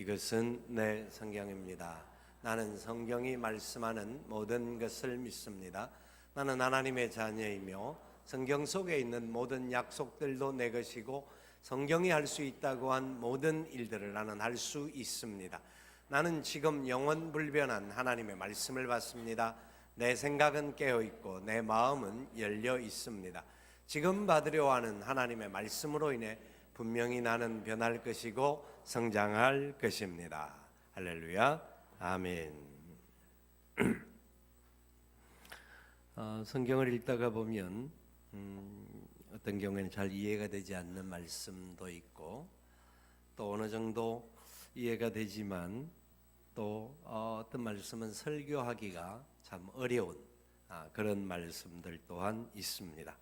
이것은 내 성경입니다. 나는 성경이 말씀하는 모든 것을 믿습니다. 나는 하나님의 자녀이며 성경 속에 있는 모든 약속들도 내 것이고 성경이 할 수 있다고 한 모든 일들을 나는 할 수 있습니다. 나는 지금 영원불변한 하나님의 말씀을 받습니다. 내 생각은 깨어있고 내 마음은 열려 있습니다. 지금 받으려 하는 하나님의 말씀으로 인해 분명히 나는 변할 것이고 성장할 것입니다. 할렐루야, 아멘. 성경을 읽다가 보면 어떤 경우에는 잘 이해가 되지 않는 말씀도 있고 또 어느 정도 이해가 되지만 또 어떤 말씀은 설교하기가 참 어려운 그런 말씀들 또한 있습니다.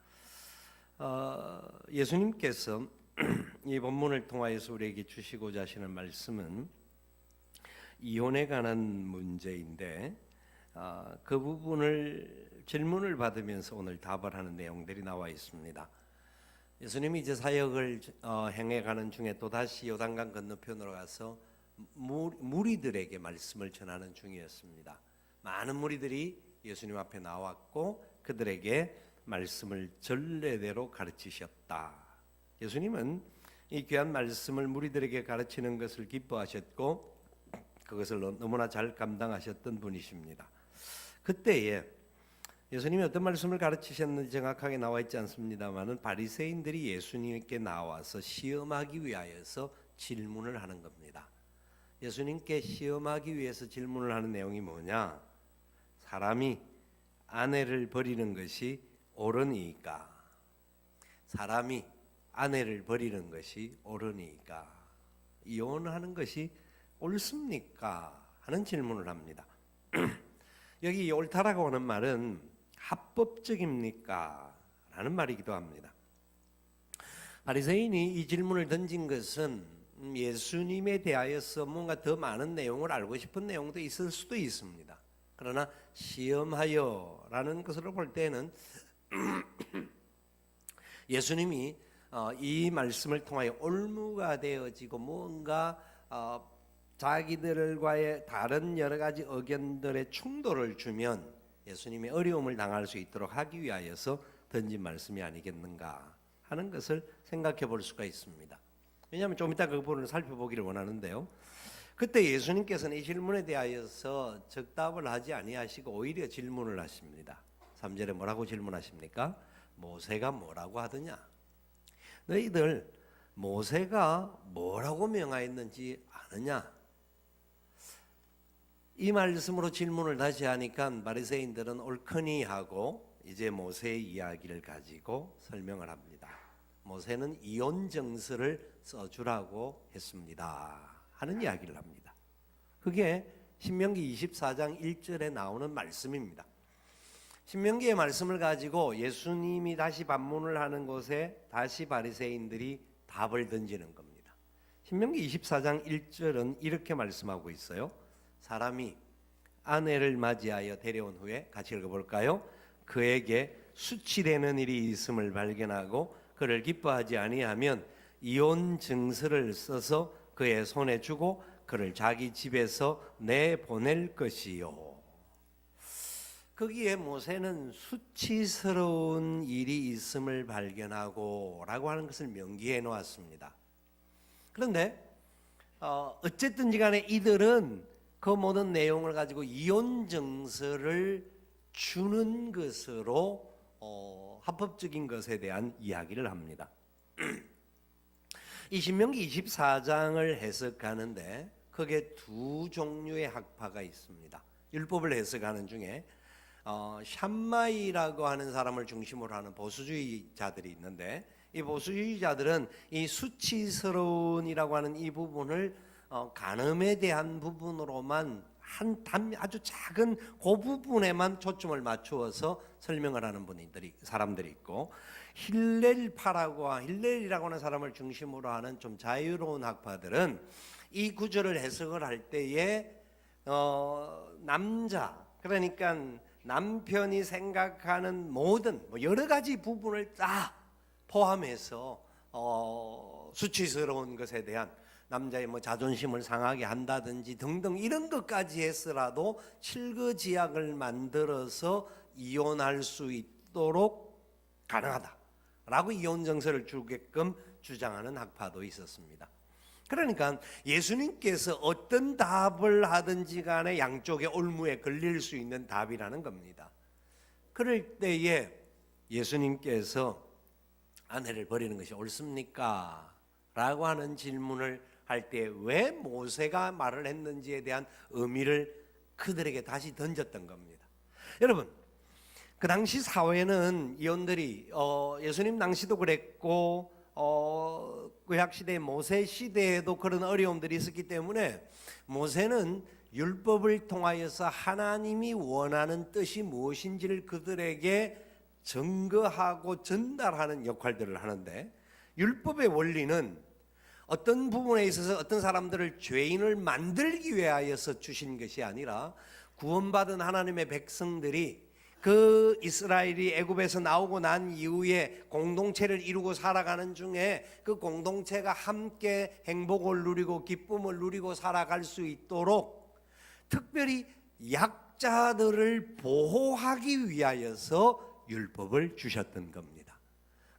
예수님께서 이 본문을 통하여서 우리에게 주시고자 하시는 말씀은 이혼에 관한 문제인데 그 부분을 질문을 받으면서 오늘 답을 하는 내용들이 나와 있습니다. 예수님이 이제 사역을 행해가는 중에 또다시 요단강 건너편으로 가서 무리들에게 말씀을 전하는 중이었습니다. 많은 무리들이 예수님 앞에 나왔고 그들에게 말씀을 전례대로 가르치셨다. 예수님은 이 귀한 말씀을 무리들에게 가르치는 것을 기뻐하셨고 그것을 너무나 잘 감당하셨던 분이십니다. 그때에 예수님이 어떤 말씀을 가르치셨는지 정확하게 나와 있지 않습니다만은 바리새인들이 예수님께 나와서 시험하기 위하여서 질문을 하는 겁니다. 예수님께 시험하기 위해서 질문을 하는 내용이 뭐냐? 사람이 아내를 버리는 것이 옳으니까? 사람이 아내를 버리는 것이 옳으니까? 이혼하는 것이 옳습니까? 하는 질문을 합니다. 여기 옳다라고 하는 말은 합법적입니까? 라는 말이기도 합니다. 바리새인이 이 질문을 던진 것은 예수님에 대하여서 뭔가 더 많은 내용을 알고 싶은 내용도 있을 수도 있습니다. 그러나 시험하여라는 것으로 볼 때는 예수님이 이 말씀을 통하여 올무가 되어지고 뭔가 자기들과의 다른 여러 가지 의견들의 충돌을 주면 예수님이 어려움을 당할 수 있도록 하기 위하여서 던진 말씀이 아니겠는가 하는 것을 생각해 볼 수가 있습니다. 왜냐하면 좀 이따 그 부분을 살펴보기를 원하는데요. 그때 예수님께서는 이 질문에 대하여서 적답을 하지 아니하시고 오히려 질문을 하십니다. 3절에 뭐라고 질문하십니까? 모세가 뭐라고 하더냐? 너희들 모세가 뭐라고 명하였는지 아느냐? 이 말씀으로 질문을 다시 하니까 바리새인들은 옳거니 하고 이제 모세의 이야기를 가지고 설명을 합니다. 모세는 이혼 정서를 써주라고 했습니다 하는 이야기를 합니다. 그게 신명기 24장 1절에 나오는 말씀입니다. 신명기의 말씀을 가지고 예수님이 다시 반문을 하는 곳에 다시 바리새인들이 답을 던지는 겁니다. 신명기 24장 1절은 이렇게 말씀하고 있어요. 사람이 아내를 맞이하여 데려온 후에 같이 읽어볼까요? 그에게 수치되는 일이 있음을 발견하고 그를 기뻐하지 아니하면 이혼 증서를 써서 그의 손에 주고 그를 자기 집에서 내보낼 것이요. 거기에 모세는 수치스러운 일이 있음을 발견하고 라고 하는 것을 명기해 놓았습니다. 그런데 어쨌든지 간에 이들은 그 모든 내용을 가지고 이혼 증서를 주는 것으로 합법적인 것에 대한 이야기를 합니다. 이 신명기 24장을 해석하는데 거기에 두 종류의 학파가 있습니다. 율법을 해석하는 중에 샴마이라고 하는 사람을 중심으로 하는 보수주의자들이 있는데 이 보수주의자들은 이 수치스러운이라고 하는 이 부분을 간음에 대한 부분으로만 아주 작은 그 부분에만 초점을 맞추어서 설명을 하는 사람들이 있고 힐렐이라고 하는 사람을 중심으로 하는 좀 자유로운 학파들은 이 구절을 해석을 할 때에 남자 그러니까 남편이 생각하는 모든 여러 가지 부분을 다 포함해서 수치스러운 것에 대한 남자의 뭐 자존심을 상하게 한다든지 등등 이런 것까지 했으라도 칠거지약을 만들어서 이혼할 수 있도록 가능하다라고 이혼 정서를 주게끔 주장하는 학파도 있었습니다. 그러니까 예수님께서 어떤 답을 하든지 간에 양쪽의 올무에 걸릴 수 있는 답이라는 겁니다. 그럴 때에 예수님께서 아내를 버리는 것이 옳습니까? 라고 하는 질문을 할 때 왜 모세가 말을 했는지에 대한 의미를 그들에게 다시 던졌던 겁니다. 여러분, 그 당시 사회는 이혼들이 예수님 당시도 그랬고 구약 시대 모세 시대에도 그런 어려움들이 있었기 때문에 모세는 율법을 통하여서 하나님이 원하는 뜻이 무엇인지를 그들에게 증거하고 전달하는 역할들을 하는데, 율법의 원리는 어떤 부분에 있어서 어떤 사람들을 죄인을 만들기 위하여서 주신 것이 아니라 구원받은 하나님의 백성들이 그 이스라엘이 애굽에서 나오고 난 이후에 공동체를 이루고 살아가는 중에 그 공동체가 함께 행복을 누리고 기쁨을 누리고 살아갈 수 있도록 특별히 약자들을 보호하기 위하여서 율법을 주셨던 겁니다.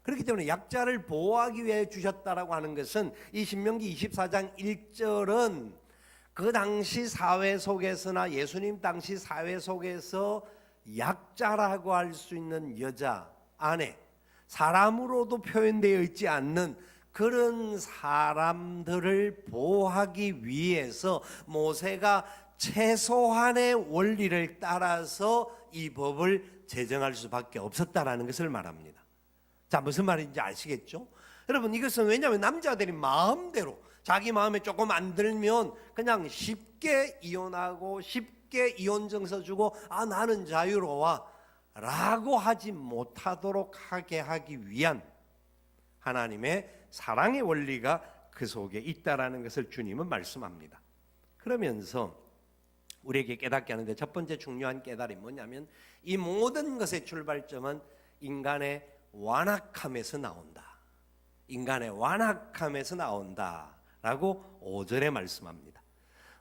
그렇기 때문에 약자를 보호하기 위해 주셨다라고 하는 것은 이 신명기 24장 1절은 그 당시 사회 속에서나 예수님 당시 사회 속에서 약자라고 할 수 있는 여자, 아내, 사람으로도 표현되어 있지 않는 그런 사람들을 보호하기 위해서 모세가 최소한의 원리를 따라서 이 법을 제정할 수밖에 없었다라는 것을 말합니다. 자, 무슨 말인지 아시겠죠? 여러분, 이것은 왜냐하면 남자들이 마음대로 자기 마음에 조금 안 들면 그냥 쉽게 이혼하고 쉽게 이혼증서 주고 나는 자유로워 라고 하지 못하도록 하게 하기 위한 하나님의 사랑의 원리가 그 속에 있다라는 것을 주님은 말씀합니다. 그러면서 우리에게 깨닫게 하는데 첫 번째 중요한 깨달음이 뭐냐면 이 모든 것의 출발점은 인간의 완악함에서 나온다. 인간의 완악함에서 나온다라고 5절에 말씀합니다.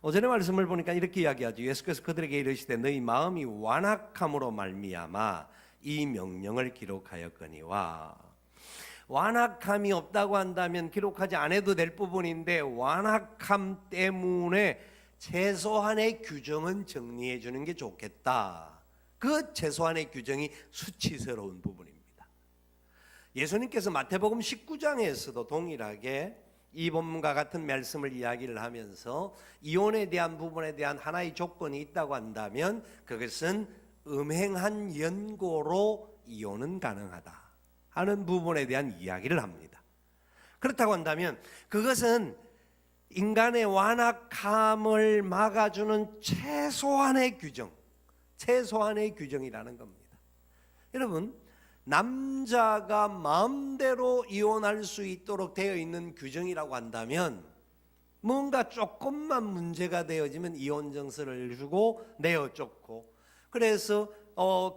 5절의 말씀을 보니까 이렇게 이야기하죠. 예수께서 그들에게 이르시되 너희 마음이 완악함으로 말미암아 이 명령을 기록하였거니와. 완악함이 없다고 한다면 기록하지 않아도 될 부분인데 완악함 때문에 최소한의 규정은 정리해 주는 게 좋겠다. 그 최소한의 규정이 수치스러운 부분입니다. 예수님께서 마태복음 19장에서도 동일하게 이 본문과 같은 말씀을 이야기를 하면서 이혼에 대한 부분에 대한 하나의 조건이 있다고 한다면 그것은 음행한 연고로 이혼은 가능하다 하는 부분에 대한 이야기를 합니다. 그렇다고 한다면 그것은 인간의 완악함을 막아주는 최소한의 규정이라는 겁니다. 여러분, 남자가 마음대로 이혼할 수 있도록 되어 있는 규정이라고 한다면 뭔가 조금만 문제가 되어지면 이혼 정서를 주고 내어쫓고, 그래서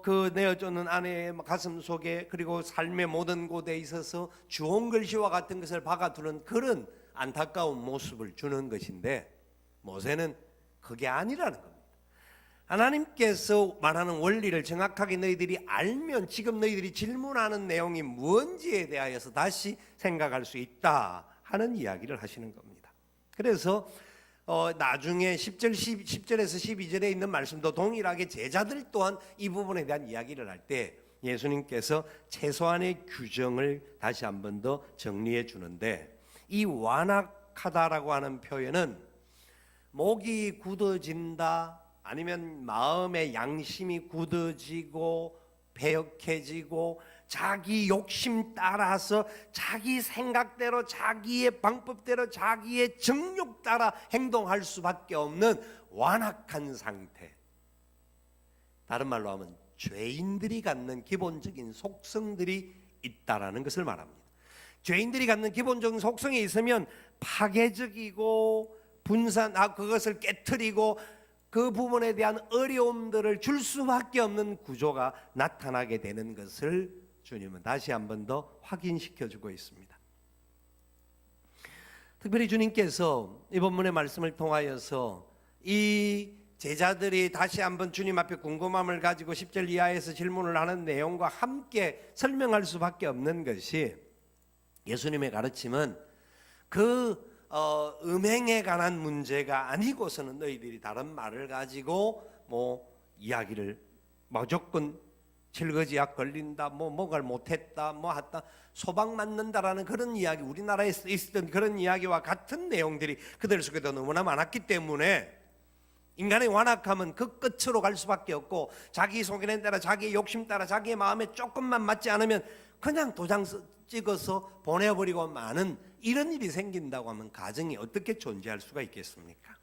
그 내어쫓는 아내의 가슴 속에 그리고 삶의 모든 곳에 있어서 주홍 글씨와 같은 것을 박아두는 그런 안타까운 모습을 주는 것인데, 모세는 그게 아니라는 겁니다. 하나님께서 말하는 원리를 정확하게 너희들이 알면 지금 너희들이 질문하는 내용이 뭔지에 대하여서 다시 생각할 수 있다 하는 이야기를 하시는 겁니다. 그래서 나중에 10절에서 12절에 있는 말씀도 동일하게 제자들 또한 이 부분에 대한 이야기를 할 때 예수님께서 최소한의 규정을 다시 한 번 더 정리해 주는데, 이 완악하다라고 하는 표현은 목이 굳어진다, 아니면 마음의 양심이 굳어지고 배역해지고 자기 욕심 따라서 자기 생각대로 자기의 방법대로 자기의 정욕 따라 행동할 수밖에 없는 완악한 상태, 다른 말로 하면 죄인들이 갖는 기본적인 속성들이 있다라는 것을 말합니다. 죄인들이 갖는 기본적인 속성이 있으면 파괴적이고 그것을 깨트리고 그 부분에 대한 어려움들을 줄 수밖에 없는 구조가 나타나게 되는 것을 주님은 다시 한 번 더 확인시켜 주고 있습니다. 특별히 주님께서 이 본문의 말씀을 통하여서 이 제자들이 다시 한번 주님 앞에 궁금함을 가지고 10절 이하에서 질문을 하는 내용과 함께 설명할 수밖에 없는 것이, 예수님의 가르침은 그 음행에 관한 문제가 아니고서는 너희들이 다른 말을 가지고 이야기를 무조건 질거지약 걸린다, 뭐를 못했다, 했다, 소방 맞는다라는 그런 이야기, 우리나라에서 있었던 그런 이야기와 같은 내용들이 그들 속에도 너무나 많았기 때문에 인간의 완악함은 그 끝으로 갈 수밖에 없고, 자기 속에는 따라 자기의 욕심 따라 자기의 마음에 조금만 맞지 않으면 그냥 도장 찍어서 보내버리고 마는 이런 일이 생긴다고 하면 가정이 어떻게 존재할 수가 있겠습니까?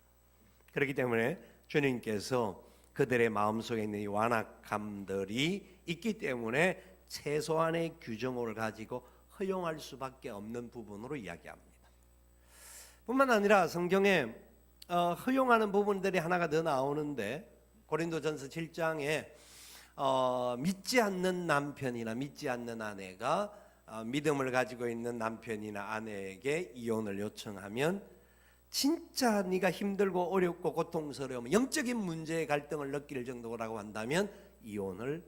그렇기 때문에 주님께서 그들의 마음속에 있는 이 완악함들이 있기 때문에 최소한의 규정을 가지고 허용할 수밖에 없는 부분으로 이야기합니다. 뿐만 아니라 성경에 허용하는 부분들이 하나가 더 나오는데, 고린도전서 7장에 믿지 않는 남편이나 믿지 않는 아내가 믿음을 가지고 있는 남편이나 아내에게 이혼을 요청하면, 진짜 네가 힘들고 어렵고 고통스러우면, 영적인 문제의 갈등을 느낄 정도라고 한다면 이혼을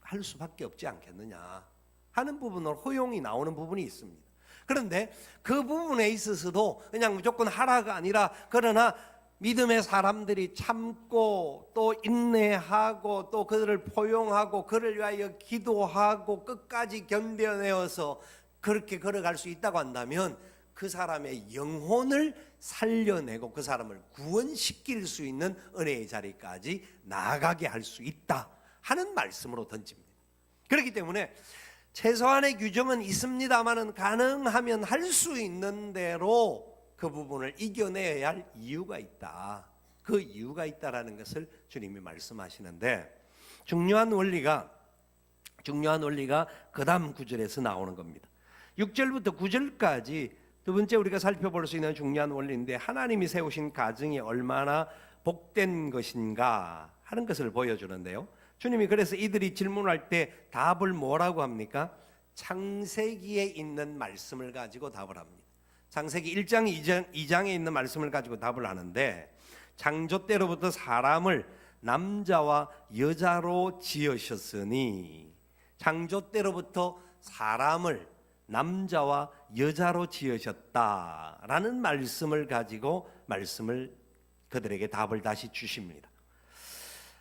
할 수밖에 없지 않겠느냐 하는 부분으로 허용이 나오는 부분이 있습니다. 그런데 그 부분에 있어서도 그냥 무조건 하라가 아니라, 그러나 믿음의 사람들이 참고 또 인내하고 또 그들을 포용하고 그를 위하여 기도하고 끝까지 견뎌내어서 그렇게 걸어갈 수 있다고 한다면, 그 사람의 영혼을 살려내고 그 사람을 구원시킬 수 있는 은혜의 자리까지 나아가게 할 수 있다 하는 말씀으로 던집니다. 그렇기 때문에 최소한의 규정은 있습니다만은 가능하면 할 수 있는 대로 그 부분을 이겨내야 할 이유가 있다. 그 이유가 있다라는 것을 주님이 말씀하시는데, 중요한 원리가 그 다음 구절에서 나오는 겁니다. 6절부터 9절까지 두 번째 우리가 살펴볼 수 있는 중요한 원리인데, 하나님이 세우신 가정이 얼마나 복된 것인가 하는 것을 보여주는데요. 주님이 그래서 이들이 질문할 때 답을 뭐라고 합니까? 창세기에 있는 말씀을 가지고 답을 합니다. 창세기 1장 2장에 있는 말씀을 가지고 답을 하는데, 창조 때로부터 사람을 남자와 여자로 지으셨으니, 창조 때로부터 사람을 남자와 여자로 지으셨다라는 말씀을 가지고 그들에게 답을 다시 주십니다.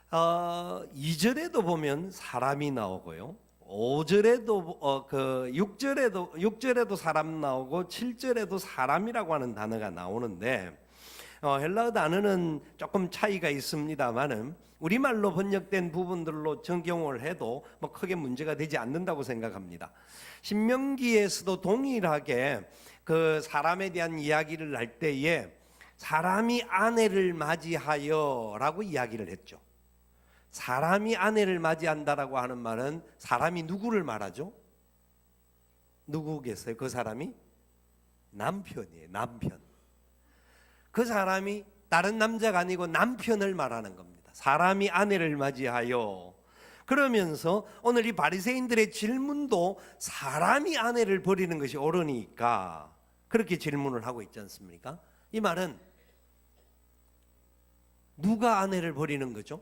2절에도 보면 사람이 나오고요, 5절에도 6절에도 사람 나오고 7절에도 사람이라고 하는 단어가 나오는데, 헬라어 단어는 조금 차이가 있습니다만은 우리말로 번역된 부분들로 정경을 해도 크게 문제가 되지 않는다고 생각합니다. 신명기에서도 동일하게 그 사람에 대한 이야기를 할 때에 사람이 아내를 맞이하여라고 이야기를 했죠. 사람이 아내를 맞이한다라고 하는 말은 사람이 누구를 말하죠? 누구겠어요? 그 사람이 남편이에요. 남편. 그 사람이 다른 남자가 아니고 남편을 말하는 겁니다. 사람이 아내를 맞이하여. 그러면서 오늘 이 바리새인들의 질문도 사람이 아내를 버리는 것이 옳으니까 그렇게 질문을 하고 있지 않습니까? 이 말은 누가 아내를 버리는 거죠?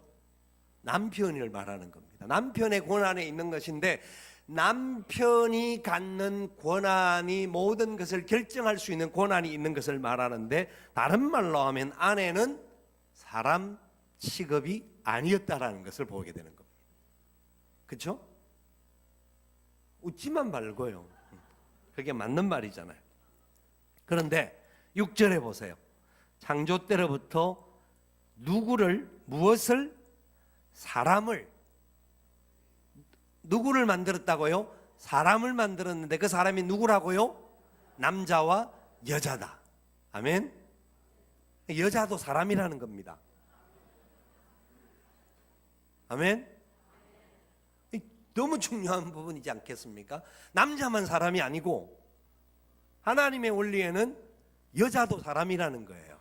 남편을 말하는 겁니다. 남편의 권한에 있는 것인데, 남편이 갖는 권한이 모든 것을 결정할 수 있는 권한이 있는 것을 말하는데, 다른 말로 하면 아내는 사람 취급이 아니었다라는 것을 보게 되는 겁니다. 그렇죠? 웃지만 말고요. 그게 맞는 말이잖아요. 그런데 6절에 보세요. 창조 때로부터 무엇을? 사람을. 누구를 만들었다고요? 사람을 만들었는데 그 사람이 누구라고요? 남자와 여자다. 아멘. 여자도 사람이라는 겁니다. 아멘. 너무 중요한 부분이지 않겠습니까? 남자만 사람이 아니고 하나님의 원리에는 여자도 사람이라는 거예요.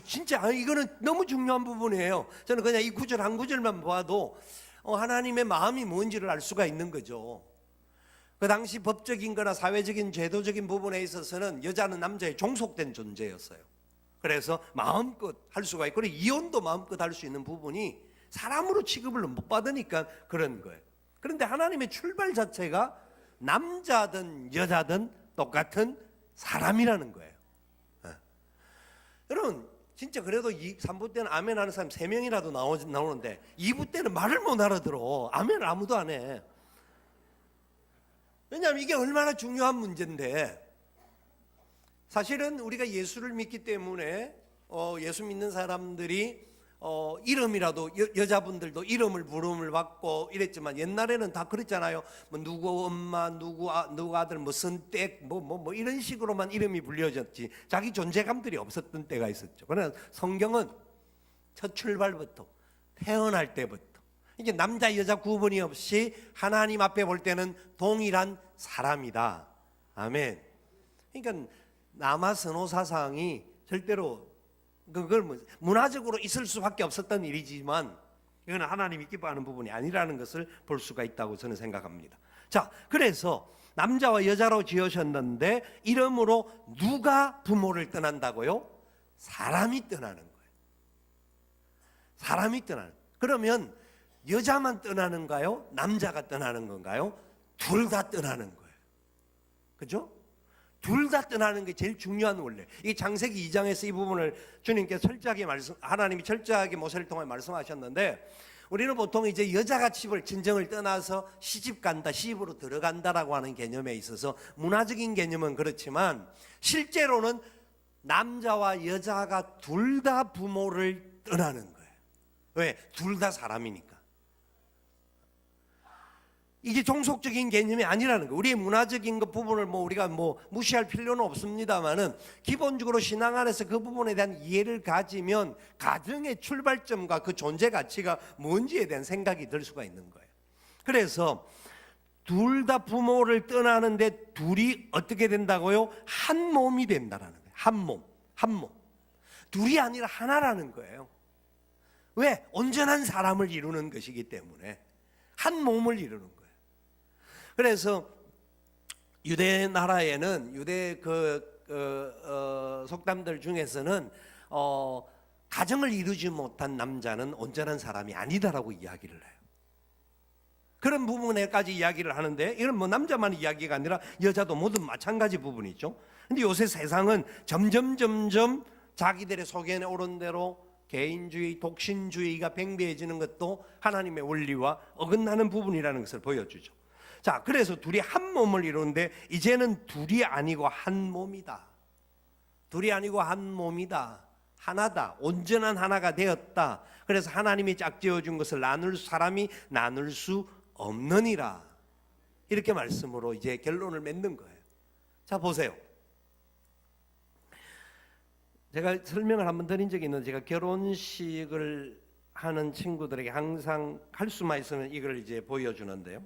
진짜 이거는 너무 중요한 부분이에요. 저는 그냥 이 구절 한 구절만 봐도 하나님의 마음이 뭔지를 알 수가 있는 거죠. 그 당시 법적인 거나 사회적인 제도적인 부분에 있어서는 여자는 남자의 종속된 존재였어요. 그래서 마음껏 할 수가 있고, 그리고 이혼도 마음껏 할 수 있는 부분이 사람으로 취급을 못 받으니까 그런 거예요. 그런데 하나님의 출발 자체가 남자든 여자든 똑같은 사람이라는 거예요. 여러분 진짜 그래도 3부 때는 아멘 하는 사람 3명이라도 나오는데 2부 때는 말을 못 알아들어. 아멘을 아무도 안 해. 왜냐하면 이게 얼마나 중요한 문제인데, 사실은 우리가 예수를 믿기 때문에 예수 믿는 사람들이 이름이라도 여자분들도 이름을 부름을 받고 이랬지만, 옛날에는 다 그랬잖아요. 뭐 누구 엄마, 누구 아들, 무슨 댁, 뭐 이런 식으로만 이름이 불려졌지 자기 존재감들이 없었던 때가 있었죠. 그러나 성경은 첫 출발부터, 태어날 때부터 이게 남자 여자 구분이 없이 하나님 앞에 볼 때는 동일한 사람이다. 아멘. 그러니까 남아 선호 사상이 절대로 그걸 문화적으로 있을 수밖에 없었던 일이지만, 이건 하나님이 기뻐하는 부분이 아니라는 것을 볼 수가 있다고 저는 생각합니다. 자, 그래서 남자와 여자로 지으셨는데 이름으로 누가 부모를 떠난다고요? 사람이 떠나는 거예요. 사람이 떠나는. 그러면 여자만 떠나는가요? 남자가 떠나는 건가요? 둘 다 떠나는 거예요. 그죠? 둘 다 떠나는 게 제일 중요한 원래. 이 창세기 2장에서 이 부분을 주님께서 철저하게 하나님이 철저하게 모세를 통해 말씀하셨는데, 우리는 보통 이제 여자가 집을 진정을 떠나서 시집 간다, 시집으로 들어간다라고 하는 개념에 있어서 문화적인 개념은 그렇지만, 실제로는 남자와 여자가 둘 다 부모를 떠나는 거예요. 왜? 둘 다 사람이니까. 이게 종속적인 개념이 아니라는 거예요. 우리의 문화적인 그 부분을 우리가 무시할 필요는 없습니다만은, 기본적으로 신앙 안에서 그 부분에 대한 이해를 가지면 가정의 출발점과 그 존재 가치가 뭔지에 대한 생각이 들 수가 있는 거예요. 그래서 둘 다 부모를 떠나는데 둘이 어떻게 된다고요? 한 몸이 된다라는 거예요. 한 몸. 둘이 아니라 하나라는 거예요. 왜? 온전한 사람을 이루는 것이기 때문에 한 몸을 이루는 거예요. 그래서 유대 나라에는 유대 속담들 중에서는 가정을 이루지 못한 남자는 온전한 사람이 아니다라고 이야기를 해요. 그런 부분에까지 이야기를 하는데, 이건 남자만 이야기가 아니라 여자도 모두 마찬가지 부분이죠. 근데 요새 세상은 점점 자기들의 소견에 오른 대로 개인주의, 독신주의가 팽배해지는 것도 하나님의 원리와 어긋나는 부분이라는 것을 보여주죠. 자, 그래서 둘이 한 몸을 이루는데 이제는 둘이 아니고 한 몸이다. 둘이 아니고 한 몸이다. 하나다. 온전한 하나가 되었다. 그래서 하나님이 짝지어 준 것을 사람이 나눌 수 없느니라. 이렇게 말씀으로 이제 결론을 맺는 거예요. 자, 보세요. 제가 설명을 한번 드린 적이 있는데, 제가 결혼식을 하는 친구들에게 항상 할 수만 있으면 이걸 이제 보여주는데요.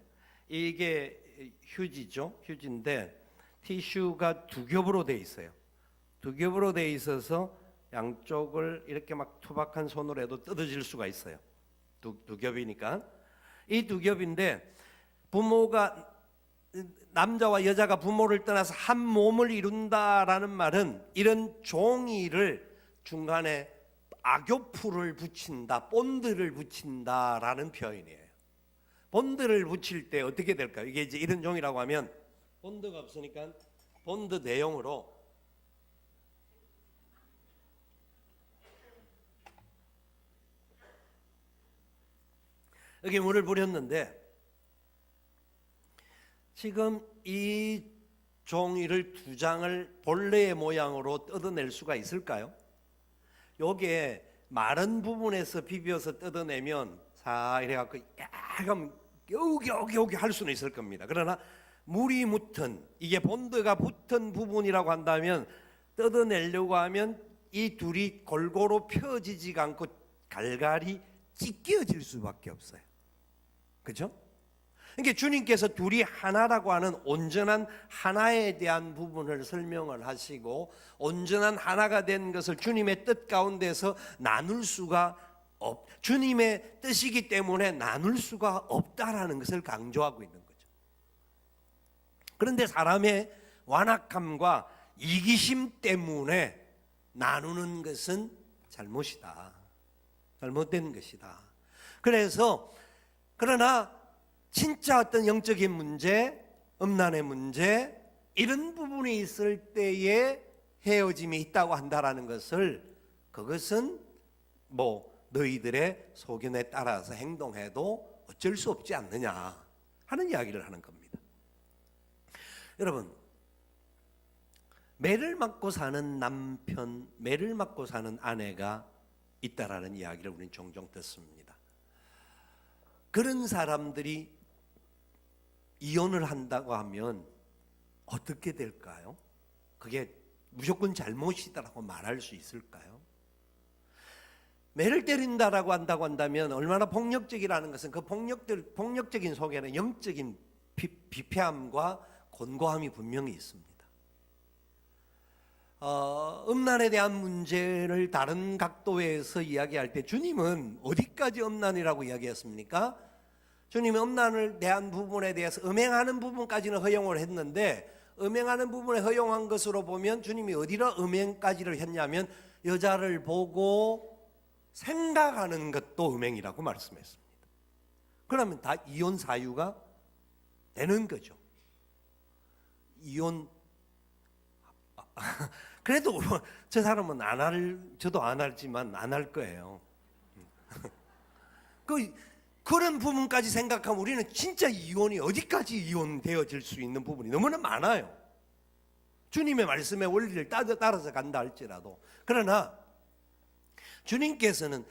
이게 휴지죠. 휴지인데 티슈가 두 겹으로 돼 있어요. 두 겹으로 돼 있어서 양쪽을 이렇게 막 투박한 손으로 해도 뜯어질 수가 있어요. 두 겹이니까. 이 두 겹인데, 부모가, 남자와 여자가 부모를 떠나서 한 몸을 이룬다라는 말은 이런 종이를 중간에 악교풀을 붙인다, 본드를 붙인다라는 표현이에요. 본드를 붙일 때 어떻게 될까요? 이게 이제 이런 종이라고 하면 본드가 없으니까 본드 내용으로 여기 물을 뿌렸는데, 지금 이 종이를 두 장을 본래의 모양으로 뜯어낼 수가 있을까요? 요게 마른 부분에서 비벼서 뜯어내면 사 이래갖고 약간 겨우 할 수는 있을 겁니다. 그러나 물이 묻은, 이게 본드가 붙은 부분이라고 한다면 뜯어내려고 하면 이 둘이 골고루 펴지지가 않고 갈갈이 찢겨질 수밖에 없어요. 그렇죠? 그러니까 주님께서 둘이 하나라고 하는 온전한 하나에 대한 부분을 설명을 하시고, 온전한 하나가 된 것을 주님의 뜻 가운데서 나눌 수가 주님의 뜻이기 때문에 나눌 수가 없다라는 것을 강조하고 있는 거죠. 그런데 사람의 완악함과 이기심 때문에 나누는 것은 잘못이다. 잘못된 것이다. 그러나 진짜 어떤 영적인 문제, 음란의 문제, 이런 부분이 있을 때에 헤어짐이 있다고 한다라는 것을, 그것은 너희들의 소견에 따라서 행동해도 어쩔 수 없지 않느냐 하는 이야기를 하는 겁니다. 여러분, 매를 맞고 사는 남편, 매를 맞고 사는 아내가 있다라는 이야기를 우리는 종종 듣습니다. 그런 사람들이 이혼을 한다고 하면 어떻게 될까요? 그게 무조건 잘못이다라고 말할 수 있을까요? 매를 때린다라고 한다면 얼마나 폭력적이라는 것은 그 폭력적인 속에는 영적인 비폐함과 곤고함이 분명히 있습니다. 음란에 대한 문제를 다른 각도에서 이야기할 때 주님은 어디까지 음란이라고 이야기했습니까? 주님은 음란을 대한 부분에 대해서 음행하는 부분까지는 허용을 했는데, 음행하는 부분에 허용한 것으로 보면 주님이 어디로 음행까지를 했냐면 여자를 보고 생각하는 것도 음행이라고 말씀했습니다. 그러면 다 이혼 사유가 되는 거죠. 이혼 그래도 저 사람은 저도 안 할지만 안 할 거예요. 그런 부분까지 생각하면 우리는 진짜 이혼이 어디까지 이혼되어질 수 있는 부분이 너무나 많아요. 주님의 말씀의 원리를 따라서 간다 할지라도. 그러나 주님께서는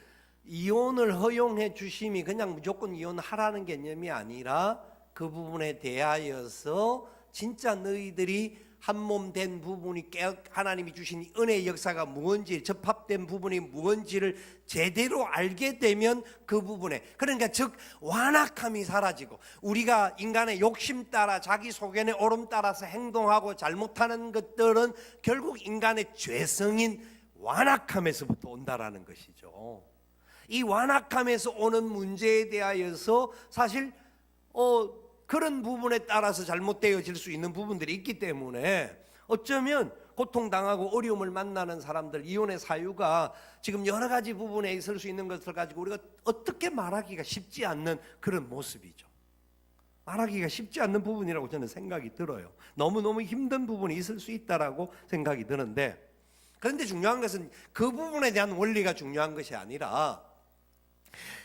이혼을 허용해 주심이 그냥 무조건 이혼하라는 개념이 아니라 그 부분에 대하여서 진짜 너희들이 한 몸 된 부분이 하나님이 주신 은혜의 역사가 무엇인지, 접합된 부분이 무엇인지를 제대로 알게 되면 그 부분에, 그러니까 즉 완악함이 사라지고, 우리가 인간의 욕심 따라 자기 소견의 오름 따라서 행동하고 잘못하는 것들은 결국 인간의 죄성인 완악함에서부터 온다라는 것이죠. 이 완악함에서 오는 문제에 대하여서 사실 그런 부분에 따라서 잘못되어질 수 있는 부분들이 있기 때문에 어쩌면 고통당하고 어려움을 만나는 사람들, 이혼의 사유가 지금 여러 가지 부분에 있을 수 있는 것을 가지고 우리가 어떻게 말하기가 쉽지 않는 그런 모습이죠. 말하기가 쉽지 않는 부분이라고 저는 생각이 들어요. 너무너무 힘든 부분이 있을 수 있다라고 생각이 드는데, 그런데 중요한 것은 그 부분에 대한 원리가 중요한 것이 아니라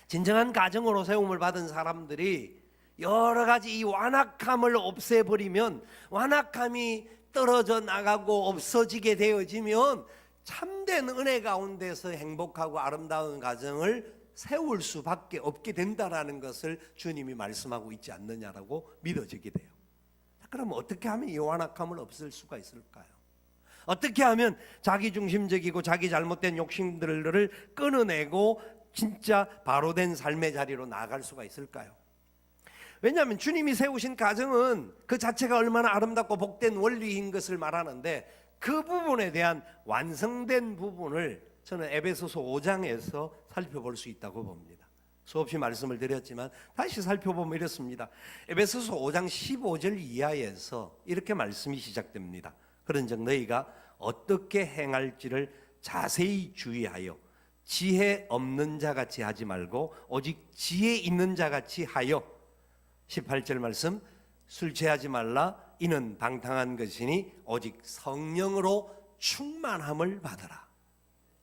진정한 가정으로 세움을 받은 사람들이 여러 가지 이 완악함을 없애버리면, 완악함이 떨어져 나가고 없어지게 되어지면 참된 은혜 가운데서 행복하고 아름다운 가정을 세울 수밖에 없게 된다라는 것을 주님이 말씀하고 있지 않느냐라고 믿어지게 돼요. 그럼 어떻게 하면 이 완악함을 없앨 수가 있을까요? 어떻게 하면 자기중심적이고 자기 잘못된 욕심들을 끊어내고 진짜 바로된 삶의 자리로 나아갈 수가 있을까요? 왜냐하면 주님이 세우신 가정은 그 자체가 얼마나 아름답고 복된 원리인 것을 말하는데, 그 부분에 대한 완성된 부분을 저는 에베소서 5장에서 살펴볼 수 있다고 봅니다. 수없이 말씀을 드렸지만 다시 살펴보면 이렇습니다. 에베소서 5장 15절 이하에서 이렇게 말씀이 시작됩니다. 그런즉 너희가 어떻게 행할지를 자세히 주의하여 지혜 없는 자같이 하지 말고 오직 지혜 있는 자같이 하여, 18절 말씀, 술 취하지 말라. 이는 방탕한 것이니 오직 성령으로 충만함을 받으라.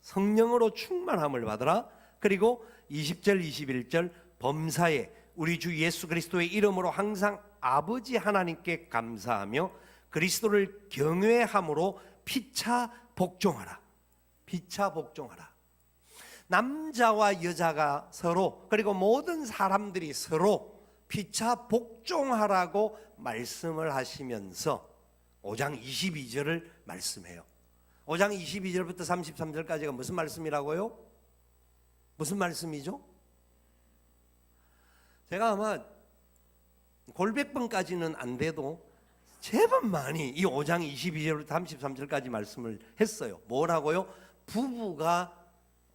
성령으로 충만함을 받으라. 그리고 20절 21절, 범사에 우리 주 예수 그리스도의 이름으로 항상 아버지 하나님께 감사하며 그리스도를 경외함으로 피차 복종하라. 피차 복종하라. 남자와 여자가 서로, 그리고 모든 사람들이 서로 피차 복종하라고 말씀을 하시면서 5장 22절을 말씀해요. 5장 22절부터 33절까지가 무슨 말씀이라고요? 무슨 말씀이죠? 제가 아마 골백번까지는 안 돼도 제법 많이 이 5장 22절부터 33절까지 말씀을 했어요. 뭐라고요? 부부가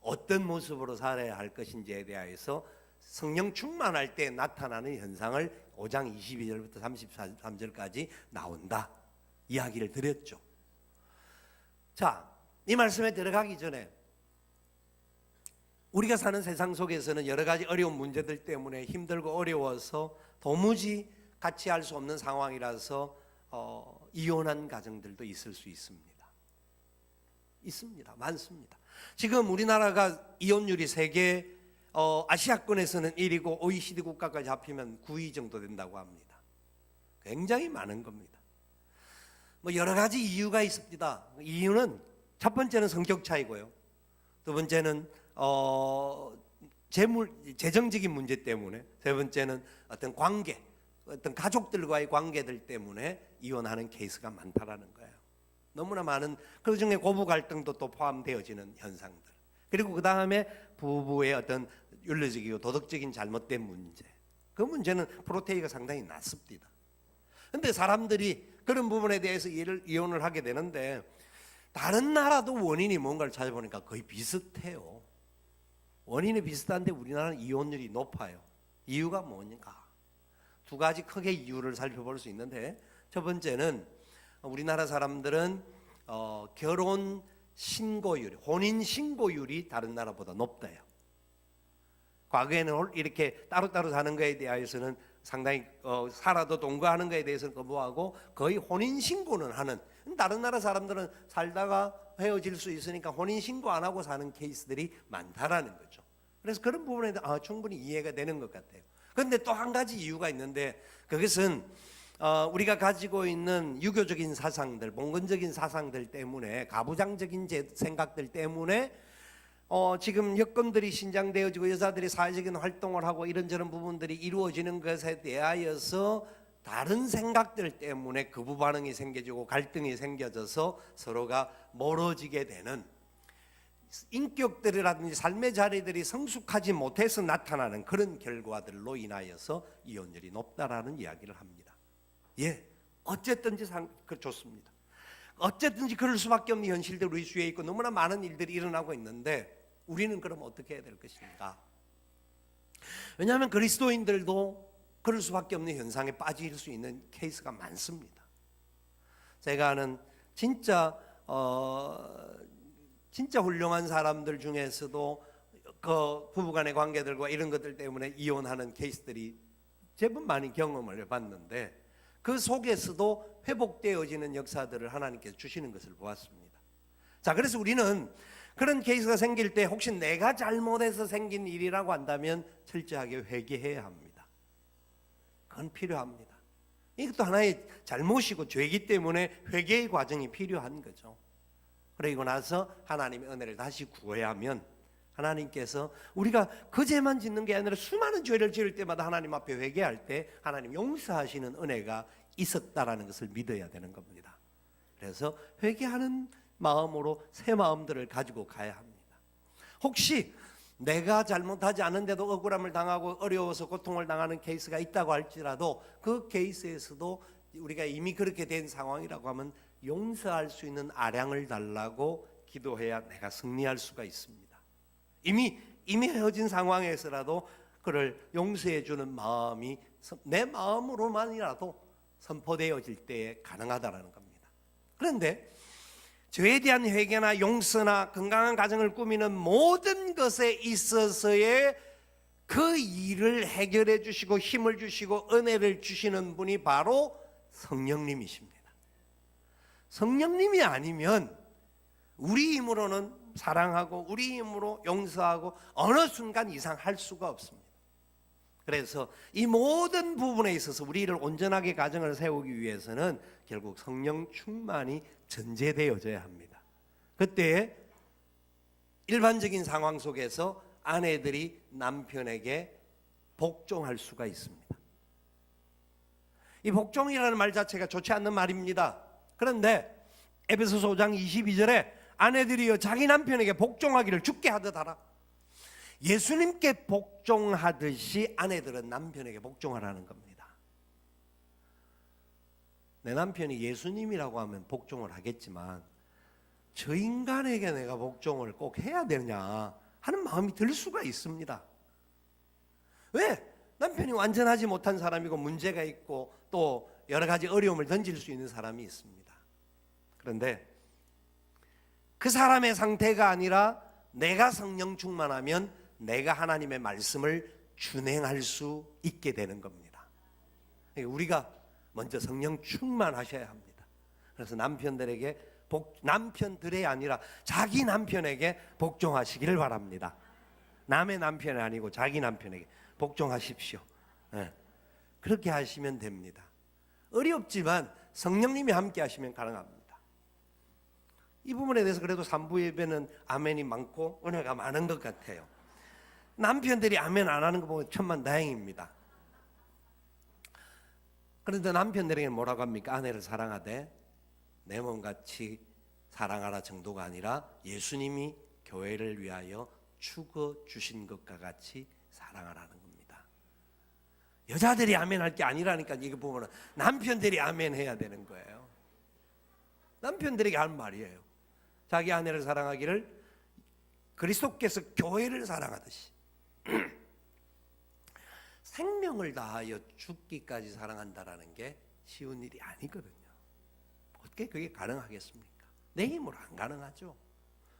어떤 모습으로 살아야 할 것인지에 대해서 성령 충만할 때 나타나는 현상을 5장 22절부터 33절까지 나온다 이야기를 드렸죠. 자, 이 말씀에 들어가기 전에 우리가 사는 세상 속에서는 여러 가지 어려운 문제들 때문에 힘들고 어려워서 도무지 같이 할 수 없는 상황이라서 이혼한 가정들도 있을 수 있습니다. 많습니다. 지금 우리나라가 이혼율이 세계 아시아권에서는 1위고 OECD 국가까지 합치면 9위 정도 된다고 합니다. 굉장히 많은 겁니다. 뭐 여러 가지 이유가 있습니다. 이유는 첫 번째는 성격 차이고요. 두 번째는 재정적인 문제 때문에, 세 번째는 어떤 관계, 어떤 가족들과의 관계들 때문에 이혼하는 케이스가 많다라는 거예요. 너무나 많은, 그 중에 고부 갈등도 또 포함되어지는 현상들. 그리고 그 다음에 부부의 어떤 윤리적이고 도덕적인 잘못된 문제. 그 문제는 프로테이가 상당히 낮습니다. 그런데 사람들이 그런 부분에 대해서 이혼을 하게 되는데 다른 나라도 원인이 뭔가를 찾아보니까 거의 비슷해요. 원인이 비슷한데 우리나라는 이혼율이 높아요. 이유가 뭐냐? 두 가지 크게 이유를 살펴볼 수 있는데, 첫 번째는 우리나라 사람들은 결혼 신고율, 혼인 신고율이 다른 나라보다 높대요. 과거에는 이렇게 따로따로 사는 것에 대해서는 상당히 살아도 동거하는 것에 대해서는 거부하고 거의 혼인 신고는 하는, 다른 나라 사람들은 살다가 헤어질 수 있으니까 혼인 신고 안 하고 사는 케이스들이 많다라는 거죠. 그래서 그런 부분에 충분히 이해가 되는 것 같아요. 그런데 또 한 가지 이유가 있는데, 그것은 우리가 가지고 있는 유교적인 사상들, 봉건적인 사상들 때문에, 가부장적인 생각들 때문에 지금 여건들이 신장되어지고 여자들이 사회적인 활동을 하고 이런저런 부분들이 이루어지는 것에 대하여서 다른 생각들 때문에 거부 반응이 생겨지고 갈등이 생겨져서 서로가 멀어지게 되는, 인격들이라든지 삶의 자리들이 성숙하지 못해서 나타나는 그런 결과들로 인하여서 이혼율이 높다라는 이야기를 합니다. 예, 어쨌든지 좋습니다. 어쨌든지 그럴 수밖에 없는 현실들 우리 주위에 있고 너무나 많은 일들이 일어나고 있는데, 우리는 그럼 어떻게 해야 될 것인가? 왜냐하면 그리스도인들도 그럴 수밖에 없는 현상에 빠질 수 있는 케이스가 많습니다. 제가 아는 진짜 훌륭한 사람들 중에서도 그 부부간의 관계들과 이런 것들 때문에 이혼하는 케이스들이 제법 많이 경험을 해봤는데, 그 속에서도 회복되어지는 역사들을 하나님께서 주시는 것을 보았습니다. 자, 그래서 우리는 그런 케이스가 생길 때 혹시 내가 잘못해서 생긴 일이라고 한다면 철저하게 회개해야 합니다. 그건 필요합니다. 이것도 하나의 잘못이고 죄이기 때문에 회개의 과정이 필요한 거죠. 그러고 나서 하나님의 은혜를 다시 구해야 하면 하나님께서, 우리가 그 죄만 짓는 게 아니라 수많은 죄를 지을 때마다 하나님 앞에 회개할 때 하나님 용서하시는 은혜가 있었다라는 것을 믿어야 되는 겁니다. 그래서 회개하는 마음으로 새 마음들을 가지고 가야 합니다. 혹시 내가 잘못하지 않은데도 억울함을 당하고 어려워서 고통을 당하는 케이스가 있다고 할지라도 그 케이스에서도 우리가 이미 그렇게 된 상황이라고 하면 용서할 수 있는 아량을 달라고 기도해야 내가 승리할 수가 있습니다. 이미 헤어진 상황에서라도 그를 용서해 주는 마음이 내 마음으로만이라도 선포되어질 때에 가능하다는 겁니다. 그런데 죄에 대한 회개나 용서나 건강한 가정을 꾸미는 모든 것에 있어서의 그 일을 해결해 주시고 힘을 주시고 은혜를 주시는 분이 바로 성령님이십니다. 성령님이 아니면 우리 힘으로는 사랑하고 우리 힘으로 용서하고 어느 순간 이상 할 수가 없습니다. 그래서 이 모든 부분에 있어서 우리를 온전하게 가정을 세우기 위해서는 결국 성령 충만이 전제되어져야 합니다. 그때 일반적인 상황 속에서 아내들이 남편에게 복종할 수가 있습니다. 이 복종이라는 말 자체가 좋지 않는 말입니다. 그런데 에베소서 5장 22절에 아내들이여 자기 남편에게 복종하기를 주께 하듯 하라. 예수님께 복종하듯이 아내들은 남편에게 복종하라는 겁니다. 내 남편이 예수님이라고 하면 복종을 하겠지만 저 인간에게 내가 복종을 꼭 해야 되냐 하는 마음이 들 수가 있습니다. 왜? 남편이 완전하지 못한 사람이고 문제가 있고 또 여러 가지 어려움을 던질 수 있는 사람이 있습니다. 그런데 그 사람의 상태가 아니라 내가 성령 충만하면 내가 하나님의 말씀을 준행할 수 있게 되는 겁니다. 우리가 먼저 성령 충만하셔야 합니다. 그래서 남편들이 아니라 자기 남편에게 복종하시기를 바랍니다. 남의 남편이 아니고 자기 남편에게 복종하십시오. 네. 그렇게 하시면 됩니다. 어렵지만 성령님이 함께 하시면 가능합니다. 이 부분에 대해서 그래도 3부 예배는 아멘이 많고 은혜가 많은 것 같아요. 남편들이 아멘 안 하는 거 보면 천만다행입니다. 그런데 남편들에게 뭐라고 합니까? 아내를 사랑하되 내 몸같이 사랑하라 정도가 아니라 예수님이 교회를 위하여 죽어 주신 것과 같이 사랑하라는 겁니다. 여자들이 아멘 할 게 아니라니까. 이거 보면 남편들이 아멘 해야 되는 거예요. 남편들에게 할 말이에요. 자기 아내를 사랑하기를 그리스도께서 교회를 사랑하듯이 생명을 다하여 죽기까지 사랑한다라는 게 쉬운 일이 아니거든요. 어떻게 그게 가능하겠습니까? 내 힘으로 안 가능하죠.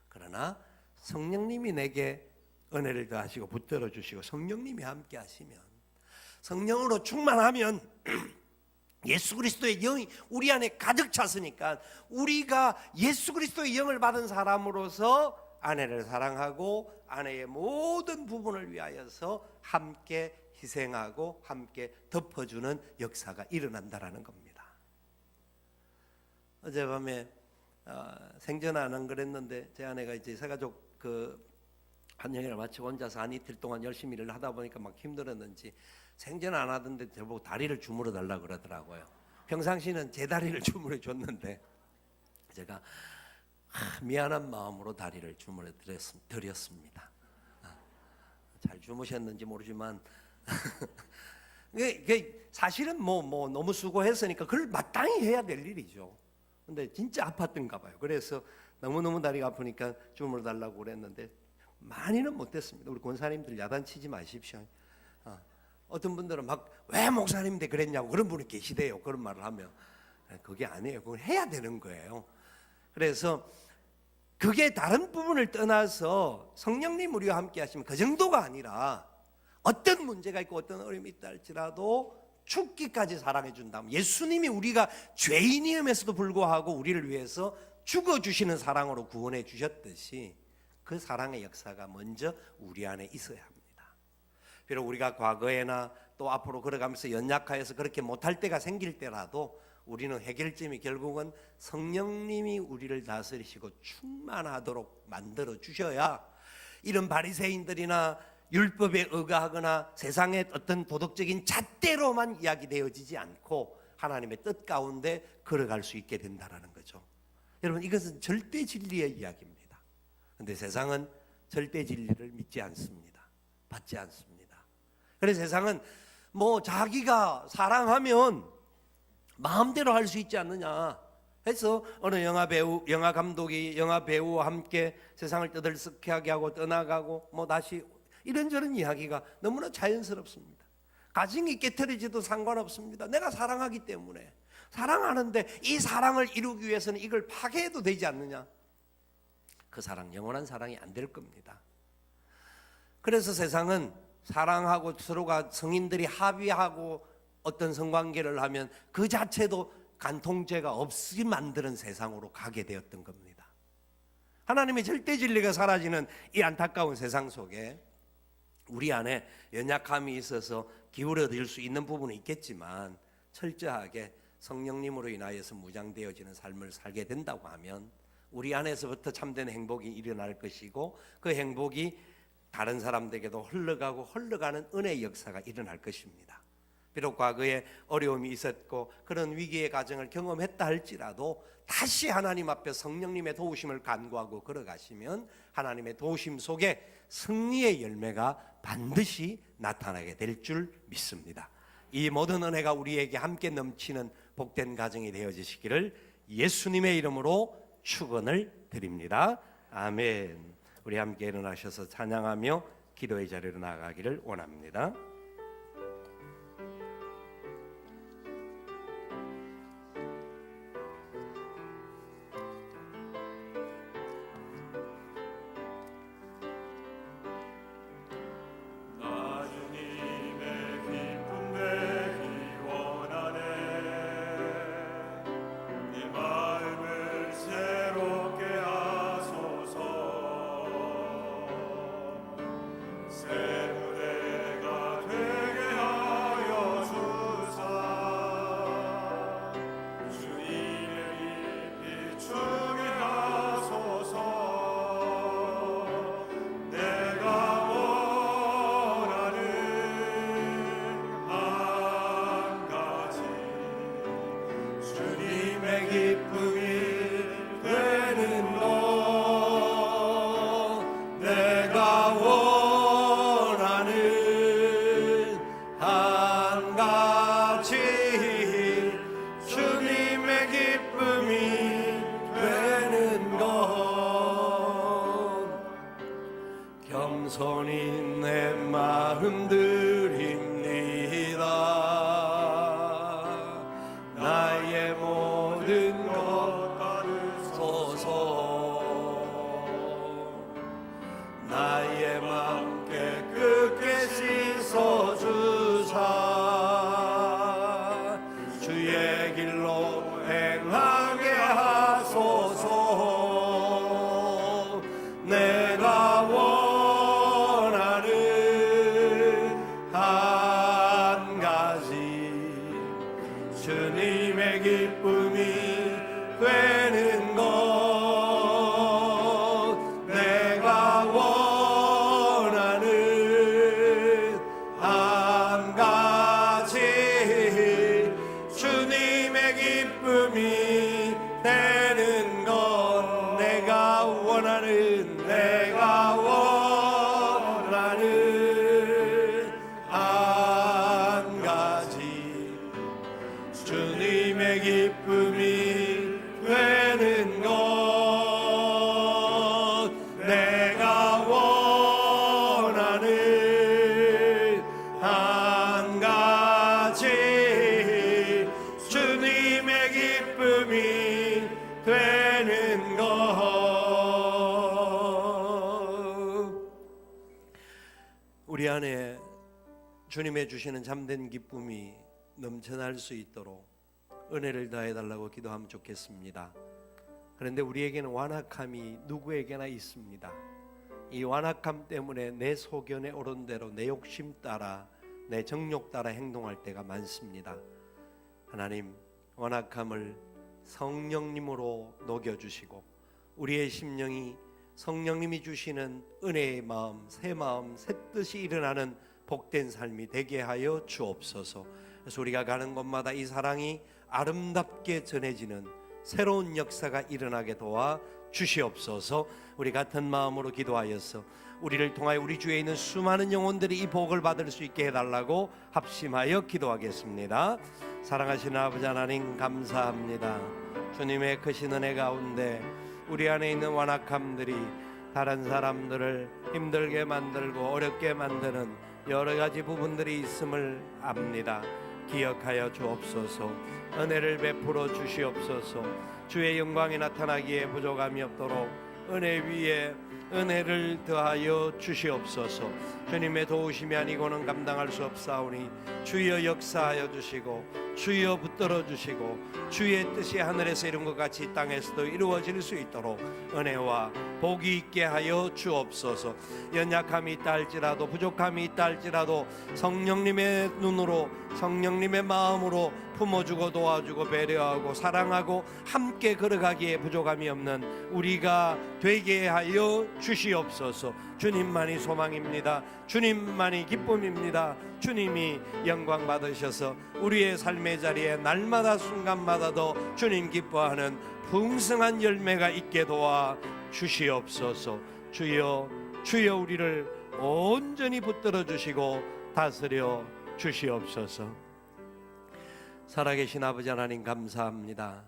그러나 성령님이 내게 은혜를 더하시고 붙들어 주시고 성령님이 함께 하시면, 성령으로 충만하면 예수 그리스도의 영이 우리 안에 가득 찼으니까 우리가 예수 그리스도의 영을 받은 사람으로서 아내를 사랑하고 아내의 모든 부분을 위하여서 함께 희생하고 함께 덮어주는 역사가 일어난다라는 겁니다. 어젯밤에 생전 안 그랬는데 제 아내가 이제 새가족 한영회를 마치고 혼자서 한 이틀 동안 열심히 일을 하다 보니까 막 힘들었는지 생전 안 하던데 저보고 다리를 주물어 달라고 그러더라고요. 평상시는 제 다리를 주물어 줬는데 제가 미안한 마음으로 다리를 주물어 드렸습니다. 잘 주무셨는지 모르지만 사실은 뭐 너무 수고했으니까 그걸 마땅히 해야 될 일이죠. 근데 진짜 아팠던가 봐요. 그래서 너무너무 다리가 아프니까 주물어 달라고 그랬는데 많이는 못했습니다. 우리 권사님들 야단치지 마십시오. 어떤 분들은 막 왜 목사님인데 그랬냐고 그런 분이 계시대요. 그런 말을 하면 그게 아니에요. 그건 해야 되는 거예요. 그래서 그게 다른 부분을 떠나서 성령님 우리와 함께 하시면 그 정도가 아니라 어떤 문제가 있고 어떤 어려움이 있다 할지라도 죽기까지 사랑해 준다면, 예수님이 우리가 죄인이음에서도 불구하고 우리를 위해서 죽어주시는 사랑으로 구원해 주셨듯이 그 사랑의 역사가 먼저 우리 안에 있어야 합니다. 비록 우리가 과거에나 또 앞으로 걸어가면서 연약하여서 그렇게 못할 때가 생길 때라도 우리는 해결점이 결국은 성령님이 우리를 다스리시고 충만하도록 만들어 주셔야 이런 바리새인들이나 율법에 의거하거나 세상의 어떤 도덕적인 잣대로만 이야기되어지지 않고 하나님의 뜻 가운데 걸어갈 수 있게 된다는 거죠. 여러분, 이것은 절대 진리의 이야기입니다. 그런데 세상은 절대 진리를 믿지 않습니다. 받지 않습니다. 그래서 세상은 뭐 자기가 사랑하면 마음대로 할 수 있지 않느냐 해서 어느 영화 감독이 영화 배우와 함께 세상을 떠들썩하게 하고 떠나가고 뭐 다시 이런저런 이야기가 너무나 자연스럽습니다. 가정이 깨트려져도 상관없습니다. 내가 사랑하기 때문에. 사랑하는데 이 사랑을 이루기 위해서는 이걸 파괴해도 되지 않느냐. 그 사랑, 영원한 사랑이 안 될 겁니다. 그래서 세상은 사랑하고 서로가 성인들이 합의하고 어떤 성관계를 하면 그 자체도 간통죄가 없이 만드는 세상으로 가게 되었던 겁니다. 하나님의 절대 진리가 사라지는 이 안타까운 세상 속에 우리 안에 연약함이 있어서 기울어질 수 있는 부분은 있겠지만 철저하게 성령님으로 인하여서 무장되어지는 삶을 살게 된다고 하면 우리 안에서부터 참된 행복이 일어날 것이고 그 행복이 다른 사람들에게도 흘러가는 은혜의 역사가 일어날 것입니다. 비록 과거에 어려움이 있었고 그런 위기의 과정을 경험했다 할지라도 다시 하나님 앞에 성령님의 도우심을 간구하고 걸어가시면 하나님의 도우심 속에 승리의 열매가 반드시 나타나게 될 줄 믿습니다. 이 모든 은혜가 우리에게 함께 넘치는 복된 가정이 되어지시기를 예수님의 이름으로 축원을 드립니다. 아멘. 우리 함께 일어나셔서 찬양하며 기도의 자리로 나아가기를 원합니다. 겸손히 내 마음 드립니다. 나의 모든 것 받으소서. 나의 맘 깨끗게 씻어주사 주의 길로 행하게 하소서. 내가 원하는 한 가지 주님의 기쁨이 되는 것. 내가 원하는 한 가지 주님의 기쁨이 되는 것. 내가 원하는 한 가지 주님의 기쁨이 되는 것. 내가 원하는 한 가지 주님의 기쁨이 되는 것. 우리 안에 주님의 주시는 참된 기쁨이 넘쳐날 수 있도록 은혜를 더해달라고 기도하면 좋겠습니다. 그런데 우리에게는 완악함이 누구에게나 있습니다. 이 완악함 때문에 내 소견에 오른 대로 내 욕심 따라 내 정욕 따라 행동할 때가 많습니다. 하나님, 완악함을 성령님으로 녹여주시고 우리의 심령이 성령님이 주시는 은혜의 마음, 새 뜻이 일어나는 복된 삶이 되게 하여 주옵소서. 그래서 우리가 가는 곳마다 이 사랑이 아름답게 전해지는 새로운 역사가 일어나게 도와 주시옵소서. 우리 같은 마음으로 기도하여서 우리를 통하여 우리 주위에 있는 수많은 영혼들이 이 복을 받을 수 있게 해달라고 합심하여 기도하겠습니다. 사랑하시는 아버지 하나님, 감사합니다. 주님의 크신 은혜 가운데 우리 안에 있는 완악함들이 다른 사람들을 힘들게 만들고 어렵게 만드는 여러 가지 부분들이 있음을 압니다. 기억하여 주옵소서. 은혜를 베풀어 주시옵소서. 주의 영광이 나타나기에 부족함이 없도록 은혜 위에 은혜를 더하여 주시옵소서. 주님의 도우심이 아니고는 감당할 수 없사오니 주여 역사하여 주시고 주여 붙들어 주시고 주의 뜻이 하늘에서 이룬 것 같이 이 땅에서도 이루어질 수 있도록 은혜와 복이 있게 하여 주옵소서. 연약함이 있다 할지라도 부족함이 있다 할지라도 성령님의 눈으로 성령님의 마음으로 품어주고 도와주고 배려하고 사랑하고 함께 걸어가기에 부족함이 없는 우리가 되게 하여 주시옵소서. 주님만이 소망입니다. 주님만이 기쁨입니다. 주님이 영광 받으셔서 우리의 삶의 자리에 날마다 순간마다도 주님 기뻐하는 풍성한 열매가 있게 도와 주시옵소서. 주여, 주여 우리를 온전히 붙들어 주시고 다스려 주시옵소서. 살아계신 아버지 하나님, 감사합니다.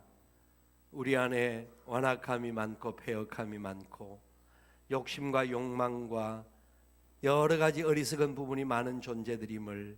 우리 안에 완악함이 많고 패역함이 많고 욕심과 욕망과 여러 가지 어리석은 부분이 많은 존재들임을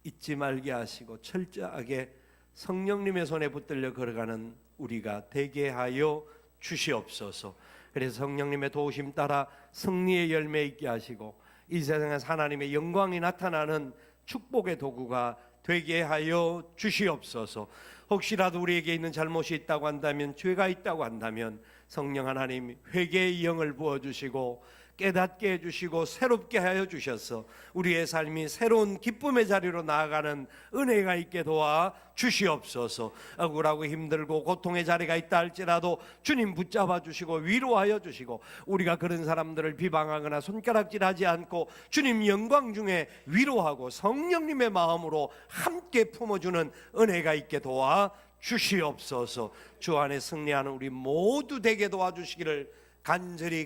잊지 말게 하시고 철저하게 성령님의 손에 붙들려 걸어가는 우리가 되게 하여 주시옵소서. 그래서 성령님의 도우심 따라 승리의 열매 있게 하시고 이 세상에서 하나님의 영광이 나타나는 축복의 도구가 되게 하여 주시옵소서. 혹시라도 우리에게 있는 잘못이 있다고 한다면, 죄가 있다고 한다면 성령 하나님 회개의 영을 부어주시고 깨닫게 해주시고 새롭게 하여 주셔서 우리의 삶이 새로운 기쁨의 자리로 나아가는 은혜가 있게 도와 주시옵소서. 억울하고 힘들고 고통의 자리가 있다 할지라도 주님 붙잡아 주시고 위로하여 주시고 우리가 그런 사람들을 비방하거나 손가락질하지 않고 주님 영광 중에 위로하고 성령님의 마음으로 함께 품어주는 은혜가 있게 도와 주시옵소서. 주 안에 승리하는 우리 모두 되게 도와주시기를 간절히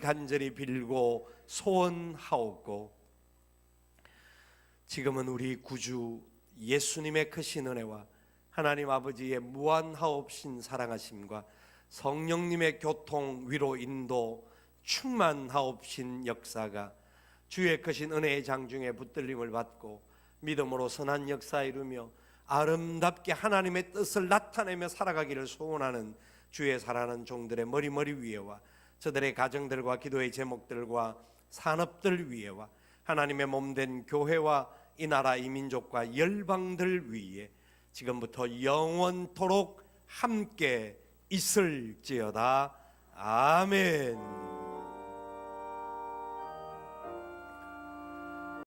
빌고 소원하옵고, 지금은 우리 구주 예수님의 크신 은혜와 하나님 아버지의 무한하옵신 사랑하심과 성령님의 교통 위로 인도 충만하옵신 역사가 주의 크신 은혜의 장중에 붙들림을 받고 믿음으로 선한 역사 이루며 아름답게 하나님의 뜻을 나타내며 살아가기를 소원하는 주의 사랑하는 종들의 머리 위에와 저들의 가정들과 기도의 제목들과 산업들 위에와 하나님의 몸된 교회와 이 나라 이 민족과 열방들 위에 지금부터 영원토록 함께 있을지어다. 아멘.